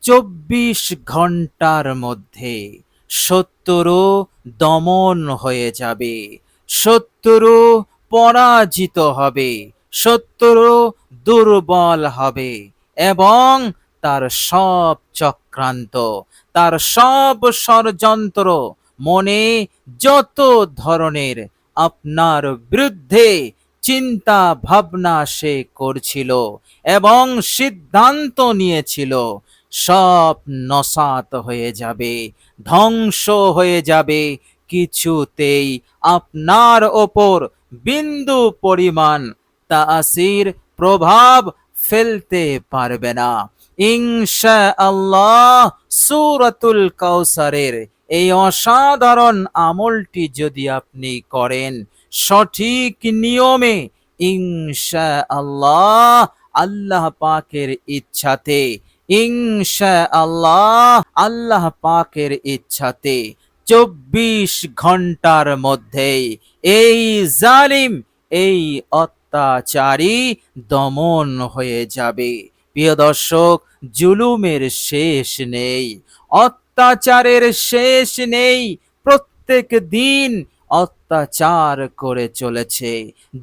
24 ঘন্টার মধ্যে শত্রু দমন হয়ে যাবে, শত্রু পরাজিত হবে, শত্রু দুর্বল হবে এবং তার সব চক্রান্ত, তার সব ষড়যন্ত্র, মনে যত ধরনের আপনার বিরুদ্ধে চিন্তা ভাবনা সে করছিল এবং সিদ্ধান্ত নিয়েছিল, সব নসাত হয়ে যাবে, ধ্বংস হয়ে যাবে। কিছুতেই আপনার ওপর বিন্দু পরিমাণ তাসির প্রভাব ফেলতে পারবে না। ইনশাআল্লাহ সূরাতুল কাউসারের এই অসাধারণ আমলটি যদি আপনি করেন সঠিক নিয়মে, ইনশাআল্লাহ আল্লাহ পাকের ইচ্ছাতে, ইনশাআল্লাহ আল্লাহ পাকের ইচ্ছাতে 24 ঘন্টার মধ্যেই এই জালিম, এই অত্যাচারী দমন হয়ে যাবে। প্রিয় দর্শক, জুলুমের শেষ নেই, অত্যাচারের শেষ নেই। প্রত্যেক দিন অত্যাচার করে চলেছে,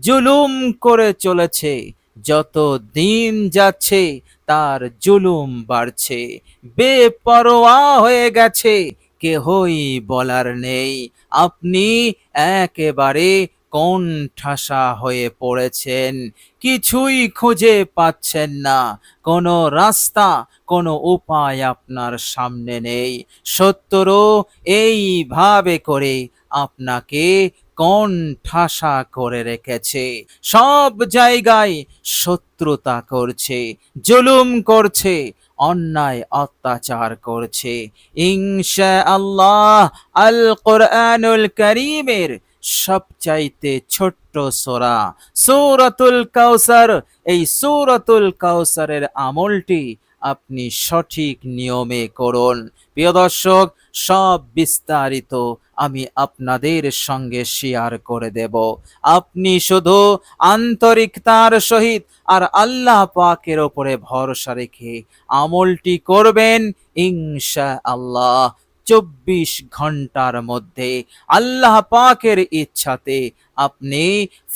জুলুম করে চলেছে। যত দিন যাচ্ছে তার জুলুম বাড়ছে, বেপরোয়া হয়ে গেছে, কেহই বলার নেই। আপনি একেবারে কোণঠাসা হয়ে পড়েছেন, কিছুই খুঁজে পাচ্ছেন না, কোনো রাস্তা, কোনো উপায় আপনার সামনে নেই। শত্রু এইভাবে করে আপনাকে কোণঠাসা করে রেখেছে, সব জায়গায় শত্রুতা করছে, জুলুম করছে, অন্যায় অত্যাচার করছে। ইনশাআল্লাহ আল কোরআনুল কারীমের সবচাইতে ছোট্ট সূরা সূরাতুল কাউসার, এই সূরাতুল কাউসারের আমলটি আপনি সঠিক নিয়মে করুন। প্রিয় দর্শক, সব বিস্তারিত আমি আপনাদের সঙ্গে শেয়ার করে দেব। আপনি শুধু আন্তরিকতার সহিত আর আল্লাহ পাকের উপরে ভরসা রেখে আমলটি করবেন, ইনশাআল্লাহ 24 ঘন্টার মধ্যে আল্লাহ পাকের ইচ্ছাতে আপনি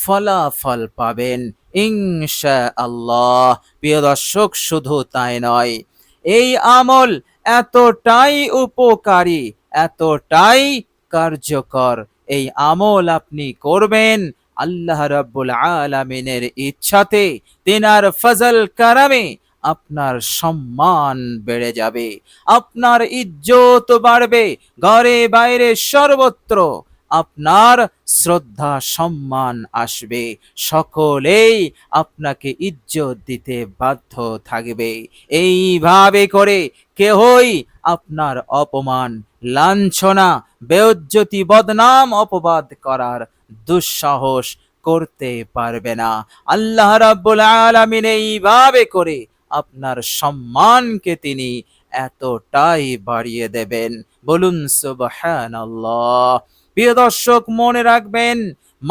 ফলাফল পাবেন, ইনশাআল্লাহ। প্রিয় দর্শক, শুধু তাই নয়, এই আমল এতটাই উপকারী, এতটাই কার্যকর, এই আমল আপনি করবেন আল্লাহ রাব্বুল আলামিনের ইচ্ছাতে, তিনার ফজল কারামে আপনার সম্মান বেড়ে যাবে, আপনার ইজ্জত বাড়বে, ঘরে বাইরে সর্বত্র আপনার শ্রদ্ধা সম্মান আসবে, সকলেই আপনাকে ইজ্জত দিতে বাধ্য থাকবে। এইভাবে করে কেহই আপনার অপমান, লাঞ্ছনা, বেইজ্জতি, বদনাম, অপবাদ করার দুঃসাহস করতে পারবে না। আল্লাহ রাব্বুল আলামিন এইভাবে করে আপনার সম্মানকে তিনি এতটাই বাড়িয়ে দেবেন। বলুন সুবহানাল্লাহ। প্রিয় দর্শক, মনে রাখবেন,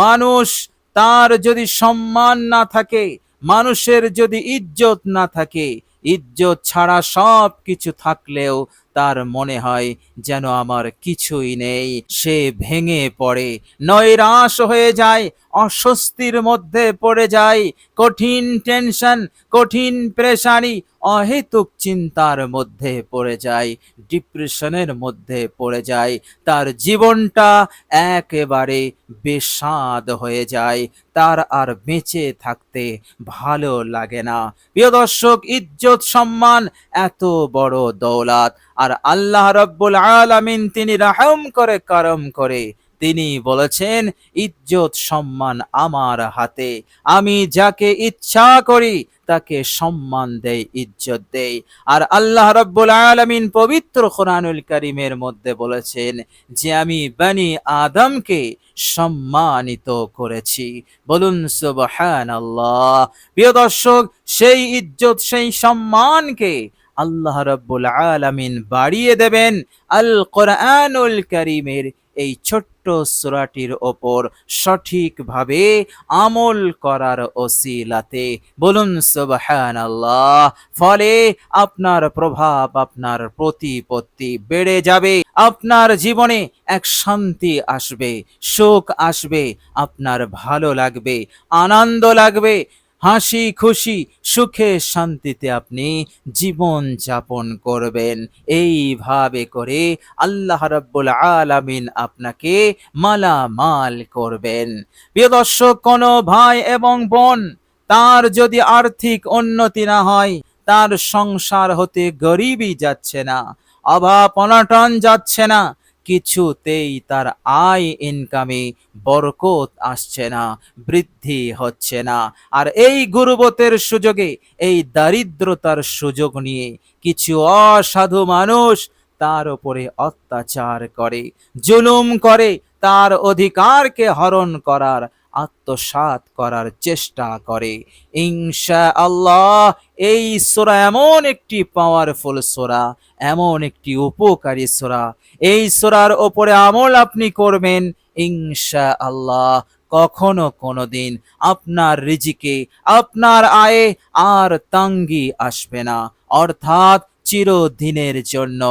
মানুষ, তার যদি সম্মান না থাকে, মানুষের যদি ইজ্জত না থাকে, ইজ্জত ছাড়া সব কিছু থাকলেও তার মনে হয় যেন আমার কিছুই নেই। সে ভেঙে পড়ে, নৈরাশ হয়ে যায়, অস্বস্তির মধ্যে পড়ে যায়, কঠিন টেনশন, কঠিন পেরেশানি, অহেতুক চিন্তার মধ্যে পড়ে যায়, ডিপ্রেশনের মধ্যে পড়ে যায়, তার জীবনটা একেবারে বেস্বাদ হয়ে যায়, তার আর বেঁচে থাকতে ভালো লাগে না। প্রিয় দর্শক, ইজ্জত সম্মান এত বড় দৌলত, আর আল্লাহ রাব্বুল আলামিন তিনি রহম করে, করম করে তিনি বলেছেন, ইজ্জত সম্মান আমার হাতে, আমি যাকে ইচ্ছা করি তাকে সম্মান দেই, ইজ্জত দেই। আর আল্লাহ রাব্বুল আলামিন পবিত্র কোরআনুল কারীমের মধ্যে বলেছেন যে আমি বনি আদমকে সম্মানিত করেছি। বলুন সুবহানাল্লাহ। প্রিয় দর্শক, সেই ইজ্জত, সেই সম্মানকে আল্লাহ রাব্বুল আলামিন বাড়িয়ে দেবেন আল কোরআনুল কারীমের এই ছোট্ট সূরাটির ওপর সঠিকভাবে আমল করার ওসিলাতে। বলুন সুবহানাল্লাহ। ফলে আপনার প্রভাব, আপনার প্রতিপত্তি বেড়ে যাবে। আপনার জীবনে এক শান্তি আসবে, সুখ আসবে, আপনার ভালো লাগবে, আনন্দ লাগবে, হাসি খুশি সুখে শান্তিতে আপনি জীবন যাপন করবেন। এইভাবে করে আল্লাহ রাব্বুল আলামিন আপনাকে মালামাল করবেন। প্রিয় দর্শক, কোনো ভাই এবং বোন তার যদি আর্থিক উন্নতি না হয়, তার সংসার হতে গরিবই যাচ্ছে না, অভাব অনটন যাচ্ছে না, কিছুতেই তার আয় ইনকামে বরকত আসছে না, বৃদ্ধি হচ্ছে না। আর এই গুরবতের সুযোগে, এই দারিদ্রতার সুযোগ নিয়ে কিছু অসাধু মানুষ তার উপরে অত্যাচার করে, জুলুম করে, তার অধিকারকে হরণ করার, আত্মসাৎ করার চেষ্টা করে। ইনশাআল্লাহ এই সূরা এমন একটি পাওয়ারফুল সূরা, এমন একটি উপকারী সূরা, এই সূরার ওপরে আমল আপনি করবেন, ইনশাআল্লাহ কখনো কোনোদিন আপনার রিজিকে, আপনার আয়ে আর তাঙ্গি আসবে না। অর্থাৎ চিরদিনের জন্য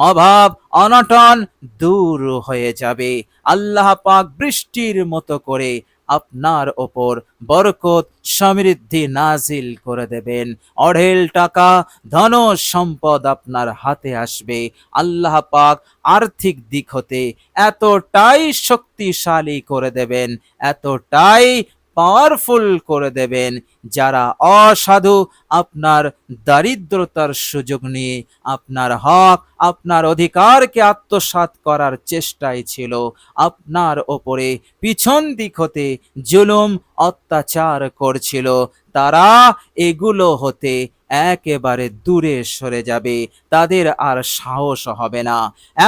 অভাব অনটন দূর হয়ে যাবে। আল্লাহ পাক বৃষ্টির মতো করে আপনার ওপর বরকত সমৃদ্ধি নাজিল করে দেবেন। অঢেল টাকা ধন সম্পদ আপনার হাতে আসবে। আল্লাহ পাক আর্থিক দিক হতে এতটাই শক্তিশালী করে দেবেন, এতটাই পাওয়ারফুল করে দেবেন, যারা অসাধু আপনার দারিদ্রতার সুযোগ নিয়ে আপনার হক, আপনার অধিকারকে আত্মসাৎ করার চেষ্টায় ছিল, আপনার ওপরে পিছন দিক হতে জুলুম অত্যাচার করছিল, তারা এগুলো হতে একেবারে দূরে সরে যাবে। তাদের আর সাহস হবে না,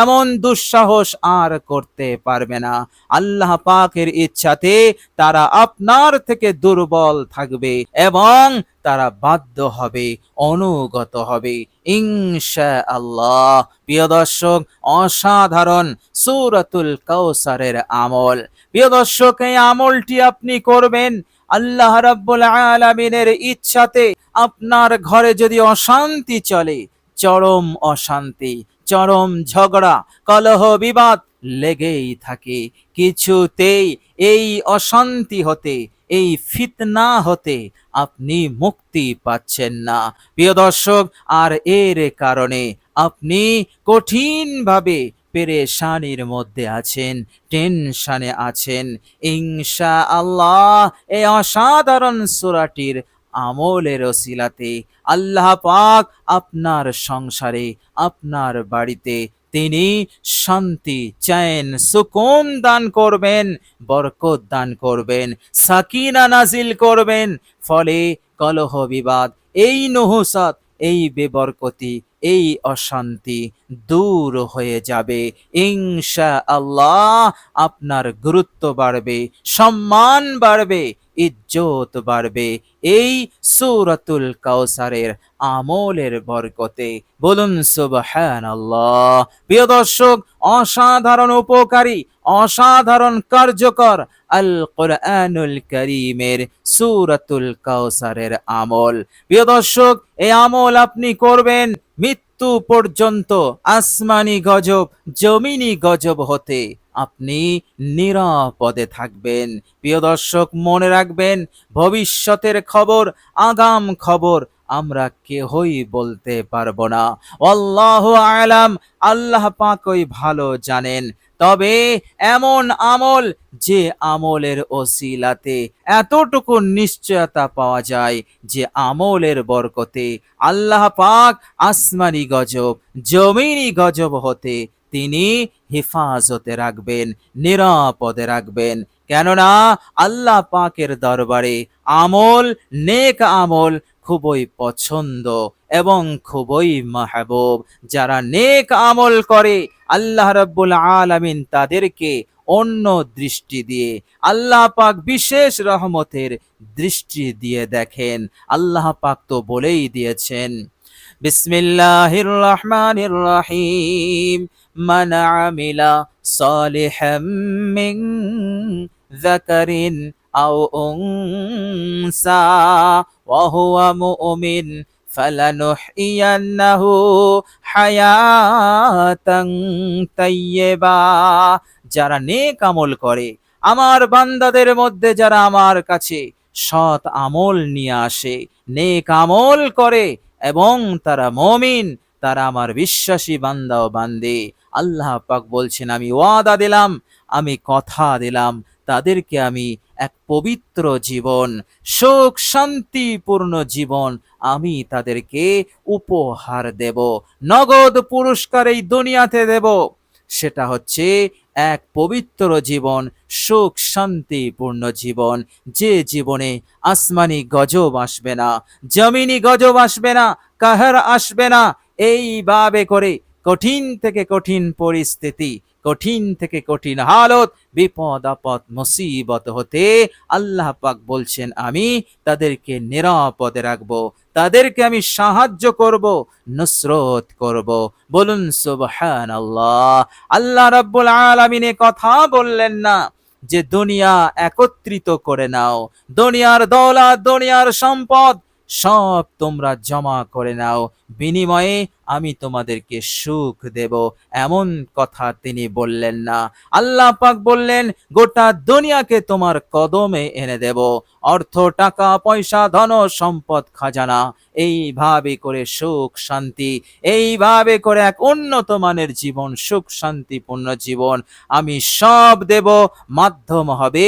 এমন দুঃসাহস আর করতে পারবে না। আল্লাহ পাকের ইচ্ছাতে তারা আপনার থেকে দুর্বল থাকবে এবং তারা বাধ্য হবে, অনুগত হবে ইনশাআল্লাহ। প্রিয় দর্শক, অসাধারণ সূরাতুল কাউসারের আমল। প্রিয় দর্শক, এই আমলটি আপনি করবেন আল্লাহ রাব্বুল আলামিনের ইচ্ছাতে। আপনার ঘরে যদি অশান্তি চলে, চরম অশান্তি, চরম ঝগড়া, কলহ বিবাদ লেগেই থাকে, কিছুতেই এই অশান্তি হতে, এই ফিতনা হতে আপনি মুক্তি পাচ্ছেন না প্রিয় দর্শক। আর এর কারণে আপনি কঠিনভাবে পেরেশানির মধ্যে আছেন, টেনশনে আছেন। ইনশাআল্লাহ এই অসাধারণ সূরাটির আমলের ওসিলাতে আল্লাহ পাক আপনার সংসারে, আপনার বাড়িতে তিনি শান্তি, চैन, সুকুন দান করবেন, বরকত দান করবেন, সাকিনা নাজিল করবেন। ফলে কলহ বিবাদ, এই নহুসাত, এই বেবরকতি, এই অশান্তি দূর হয়ে যাবে ইনশাআল্লাহ। আপনার গুরুত্ব বাড়বে, সম্মান বাড়বে, ইজ্জত বাড়বে এই সূরাতুল কাউসারের আমলের বরকতে। বলুন সুবহানাল্লাহ। প্রিয় দর্শক, অসাধারণ উপকারী, অসাধারণ কার্যকর আল কোরআনুল কারীমের সূরাতুল কাউসারের আমল। প্রিয় দর্শক, এই আমল আপনি করবেন মৃত্যু পর্যন্ত। আসমানি গজব, জমিনি গজব হতে আপনি নিরাপদে থাকবেন। প্রিয় দর্শক, মনে রাখবেন, ভবিষ্যতের খবর, আগাম খবর আমরা কেহই বলতে পারবো না। আল্লাহু আলাম, আল্লাহ পাকই ভালো জানেন। তবে এমন আমল, যে আমলের ওসিলাতে এতটুকু নিশ্চয়তা পাওয়া যায় যে আমলের বরকতে আল্লাহ পাক আসমানি গজব, জমিনি গজব হতে তিনি হেফাজতে রাখবেন, নিরাপদে রাখবেন। কেননা আল্লাহ পাকের দরবারে আমল, নেক আমল খুবই পছন্দ এবং খুবই মাহবুব। যারা নেক আমল করে আল্লাহ রাব্বুল আলামিন তাদেরকে অন্য দৃষ্টি দিয়ে, আল্লাহ পাক বিশেষ রহমতের দৃষ্টি দিয়ে দেখেন। আল্লাহ পাক তো বলেই দিয়েছেন, বিসমিল্লাহির রহমানির রহিম, মান আমিলা সালিহাম মিন যাকারিন আও উনসা ওয়া হুয়া মুমিন ফালানুহইয়ান্নাহু হায়াতান তাইয়্যিবা। যারা নেক আমল করে, আমার বান্দাদের মধ্যে যারা আমার কাছে সৎ আমল নিয়ে আসে, নেক আমল করে এবং তারা মুমিন, তারা আমার বিশ্বাসী বান্দা ও বান্দে, আল্লাহ পাক বলছেন আমি ওয়াদা দিলাম, আমি কথা দিলাম, তাদেরকে আমি এক পবিত্র জীবন, সুখ শান্তিপূর্ণ জীবন আমি তাদেরকে উপহার দেব, নগদ পুরস্কার এই দুনিয়াতে দেব। সেটা হচ্ছে এক পবিত্র জীবন, সুখ শান্তিপূর্ণ জীবন, যে জীবনে আসমানি গজব আসবে না, জমিনি গজব আসবে না, কাহার আসবে না। এইভাবে করে কঠিন থেকে কঠিন পরিস্থিতি, কঠিন থেকে কঠিন হালত, বিপদ আপদ মুসিবত হতে আল্লাহ পাক বলছেন আমি তাদেরকে নিরাপদে রাখবো, তাদেরকে আমি সাহায্য করব, নুসরত করব। বলুন সুবহানাল্লাহ। আল্লাহ রাব্বুল আলামিন কথা বললেন না যে দুনিয়া একত্রিত করে নাও, দুনিয়ার দৌলত, দুনিয়ার সম্পদ সব তোমরা জমা করে নাও, বিনিময়ে আমি তোমাদেরকে সুখ দেব, এমন কথা তিনি বললেন না। আল্লাহ পাক বললেন গোটা দুনিয়াকে তোমার কদমে এনে দেব, অর্থ টাকা পয়সা ধন সম্পদ খাজানা, এইভাবে করে সুখ শান্তি, এইভাবে করে এক উন্নত মানের জীবন, সুখ শান্তিপূর্ণ জীবন আমি সব দেব। মাধ্যম হবে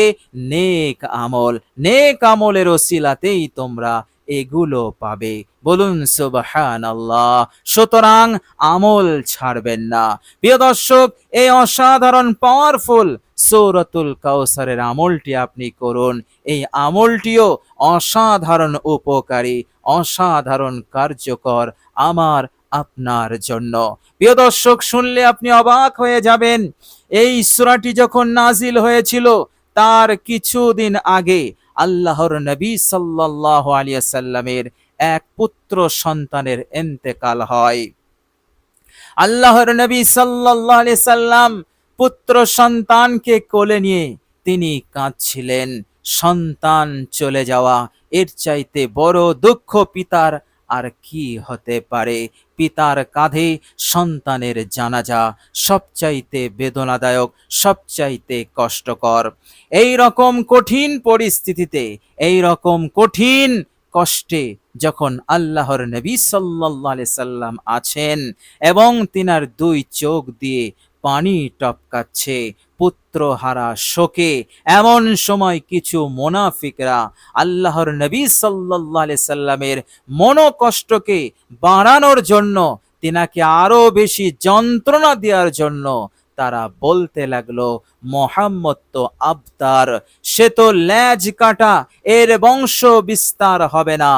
নেক আমল, নেক আমলের ওসিলাতেই তোমরা এগুলো পাবে। বলুন সুবহানাল্লাহ। সুতরাং আমল ছাড়বেন না। প্রিয় দর্শক, এই অসাধারণ পাওয়ারফুল সূরাতুল কাউসারের আমলটি আপনি করুন। এই আমলটিও অসাধারণ উপকারী, অসাধারণ কার্যকর আমার আপনার জন্য। প্রিয় দর্শক, শুনলে আপনি অবাক হয়ে যাবেন। এই সূরাটি যখন নাজিল হয়েছিল তার কিছুদিন আগে আল্লাহর নবী সাল্লাল্লাহু আলাইহি ওয়াসাল্লামের এক পুত্র সন্তানের ইন্তেকাল হয়। আল্লাহর নবী সাল্লাল্লাহু আলাইহি সাল্লাম পুত্র সন্তানকে কোলে নিয়ে তিনি কাঁদছিলেন। সন্তান চলে যাওয়া, এর চাইতে বড় দুঃখ পিতার আর কি হতে পারে। পিতার কাঁধে সন্তানের জানাজা সবচাইতে বেদনাদায়ক, সবচাইতে কষ্টকর। এই রকম কঠিন পরিস্থিতিতে, এই রকম কঠিন কষ্টে যখন আল্লাহর নবী সাল্লাল্লাহু আলাইহি সাল্লাম আছেন এবং তিনার দুই চোখ দিয়ে পানি টপকাচ্ছে পুত্রহারা শোকে, এমন সময় কিছু মুনাফিকরা আল্লাহর নবী সাল্লাল্লাহু আলাইহি সাল্লামের মনোকষ্টকে বাড়ানোর জন্য, তিনাকে আরো বেশি যন্ত্রণা দেওয়ার জন্য তারা বলতে লাগলো মোহাম্মদ তো আবতার, সে তো লেজ কাটা, এর বংশ বিস্তার হবে না,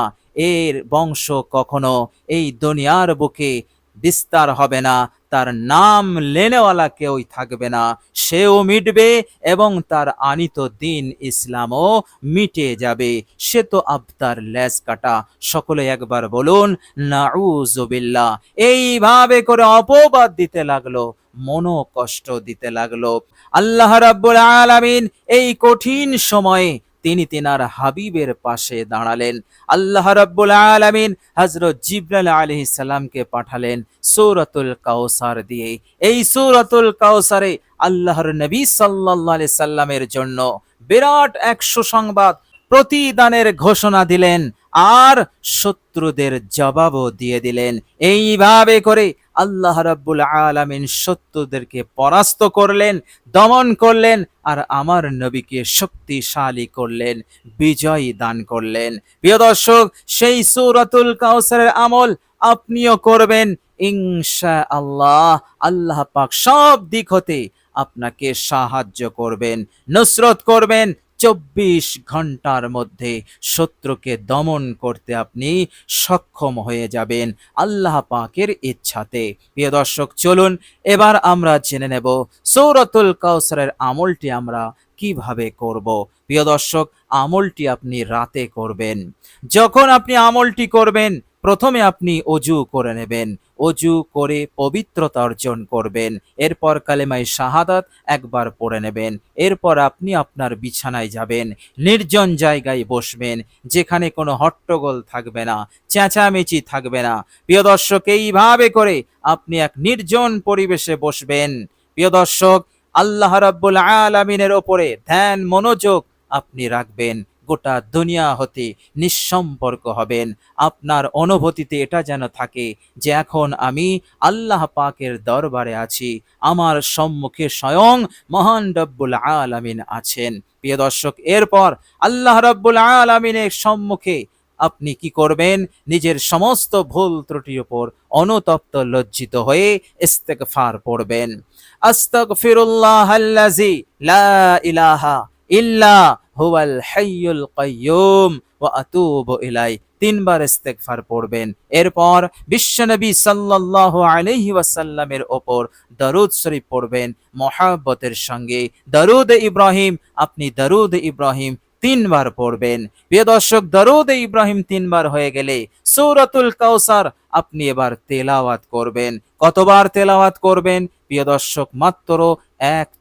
এর বংশ কখনো এই দুনিয়ার বুকে বিস্তার হবে না, তার নাম লেনেওয়ালা কেউই থাকবে না, সেও মিটবে এবং তার আনিত দিন ইসলামও মিটে যাবে, সে তো আবতার, লেজ কাটা। সকলে একবার বলুন নাউজুবিল্লাহ। এইভাবে করে অপবাদ দিতে লাগলো, মনো কষ্ট দিতে লাগলো। আল্লাহ রাব্বুল আলামিন এই কঠিন সময়ে তিনি তিনার হাবিবের পাশে দাঁড়ালেন। আল্লাহ রাব্বুল আলামিন হযরত জিবরাইল আলাইহিস সালামকে পাঠালেন সূরাতুল কাউসার দিয়ে। এই সূরাতুল কাউসারে আল্লাহর নবী সাল্লাল্লাহু আলাইহি সাল্লামের জন্য বিরাট এক সুসংবাদ, প্রতিদানের ঘোষণা দিলেন আর শত্রুদের জবাবও দিয়ে দিলেন। এইভাবে করে আল্লাহ রাব্বুল আলামিন শত্রুদেরকে পরাস্ত করলেন, দমন করলেন আর আমার নবীকে শক্তিশালী করলেন, বিজয় দান করলেন। প্রিয় দর্শক, সেই সূরাতুল কাউসারের আমল আপনিও করবেন ইনশাআল্লাহ। আল্লাহ পাক সব দিক হতে আপনাকে সাহায্য করবেন, নুসরত করবেন। 24 ঘন্টার মধ্যে শত্রুকে দমন করতে আপনি সক্ষম হয়ে যাবেন আল্লাহ পাকের ইচ্ছাতে। প্রিয় দর্শক, চলুন এবার আমরা জেনে নেব সূরাতুল কাউসারের আমলটি আমরা কিভাবে করব। প্রিয় দর্শক, আমলটি আপনি রাতে করবেন। যখন আপনি আমলটি করবেন প্রথমে আপনি অজু করে নেবেন, অজু করে পবিত্রতা অর্জন করবেন, এরপর কালেমায়ে শাহাদাত একবার পড়ে নেবেন, এরপর আপনি আপনার বিছানায় যাবেন, নির্জন জায়গায় বসবেন, যেখানে কোনো হট্টগোল থাকবে না, চেঁচামেচি থাকবে না। প্রিয় দর্শক, এইভাবে করে আপনি এক নির্জন পরিবেশে বসবেন। প্রিয় দর্শক, আল্লাহ রাব্বুল আলামিনের ওপরে ধ্যান মনোযোগ আপনি রাখবেন, গোটা দুনিয়া হতে নিঃসম্পর্ক হবেন। আপনার অনুভূতিতে এটা যেন থাকে যে এখন আমি আল্লাহ পাকের দরবারে আছি, আমার সম্মুখে স্বয়ং মহান রব্বুল আলামিন আছেন। প্রিয় দর্শক, এরপর আল্লাহ রাব্বুল আলামিনের সম্মুখে আপনি কি করবেন? নিজের সমস্ত ভুল ত্রুটির উপর অনুতপ্ত লজ্জিত হয়ে ইস্তেগফার পড়বেন। আস্তাগফিরুল্লাহাল্লাযী লা ইলাহা ইল্লা হুয়াল হাইয়ুল কাইয়্যুম ওয়া আতুবু ইলাইহি, তিনবার ইস্তেগফার পড়বেন। এরপর বিশ্বনবী সাল্লাল্লাহু আলাইহি ওয়াসাল্লামের ওপর দরুদ শরীফ পড়বেন মহব্বতের সঙ্গে। দরুদ ইব্রাহিম, আপনি দরুদ ইব্রাহিম তিনবার পড়বেন। প্রিয় দর্শক, দরুদ ইব্রাহিম তিনবার হয়ে গেলে সূরাতুল কাউসার আপনি এবার তেলাওয়াত করবেন। কতবার তেলাওয়াত করবেন? প্রিয় দর্শক, মাত্র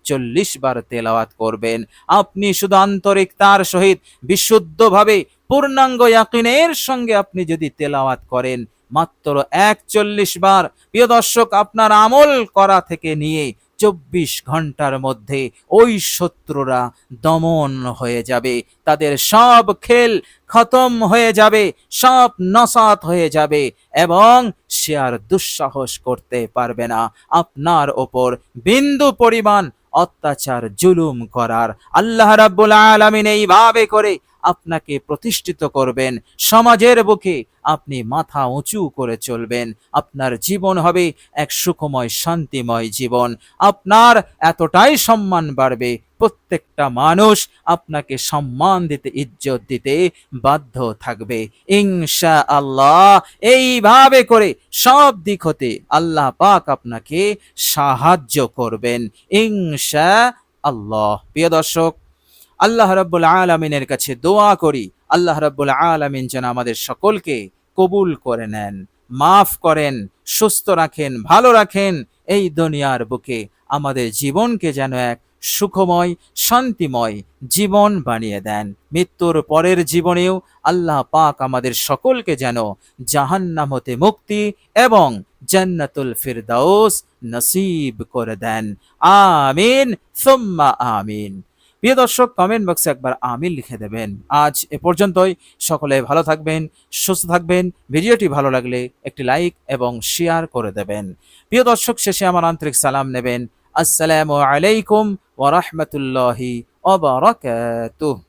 ৪১ বার তেলাওয়াত করবেন। আপনি শুধু আন্তরিকতার সহিত বিশুদ্ধভাবে পূর্ণাঙ্গ ইয়াকিনের সঙ্গে আপনি যদি তেলাওয়াত করেন মাত্র ৪১ বার, প্রিয় দর্শক, আপনার আমল করা থেকে নিয়ে ২৪ ঘন্টার মধ্যে ওই শত্রুরা দমন হয়ে যাবে, তাদের সব খেল খতম হয়ে যাবে, সব নসাত হয়ে যাবে এবং সে আর দুঃসাহস করতে পারবে না আপনার ওপর বিন্দু পরিমাণ অত্যাচার জুলুম করার। আল্লাহ রাব্বুল আলামিন এইভাবে করে আপনাকে প্রতিষ্ঠিত করবেন, সমাজের বুকে আপনি মাথা উঁচু করে চলবেন, আপনার জীবন হবে এক সুখময় শান্তিময় জীবন। আপনার এতটাই সম্মান বাড়বে, প্রত্যেকটা মানুষ আপনাকে সম্মান দিতে, ইজ্জত দিতে বাধ্য থাকবে ইনশাআল্লাহ। এইভাবে করে সব দিক হতে আল্লাহ পাক আপনাকে সাহায্য করবেন ইনশাআল্লাহ। প্রিয় দর্শক, আল্লাহ রাব্বুল আলামিনের কাছে দোয়া করি, আল্লাহ রাব্বুল আলামিন যেন আমাদের সকলকে কবুল করে নেন, মাফ করেন, সুস্থ রাখেন, ভালো রাখেন। এই দুনিয়ার বুকে আমাদের জীবনকে যেন এক সুখময় শান্তিময় জীবন বানিয়ে দেন। মৃত্যুর পরের জীবনেও আল্লাহ পাক আমাদের সকলকে যেন জাহান্নাম হতে মুক্তি এবং জান্নাতুল ফিরদাউস নসিব করে দেন। আমিন সুম্মা আমিন। প্রিয় দর্শক, কমেন্ট বক্সে একবার আমিন লিখে দেবেন। আজ এ পর্যন্তই। সকলে ভালো থাকবেন, সুস্থ থাকবেন। ভিডিওটি ভালো লাগলে একটি লাইক এবং শেয়ার করে দেবেন। প্রিয় দর্শক, শেষে আমার আন্তরিক সালাম নেবেন। আসসালামু আলাইকুম ওয়া রাহমাতুল্লাহি ওয়া বারাকাতুহু।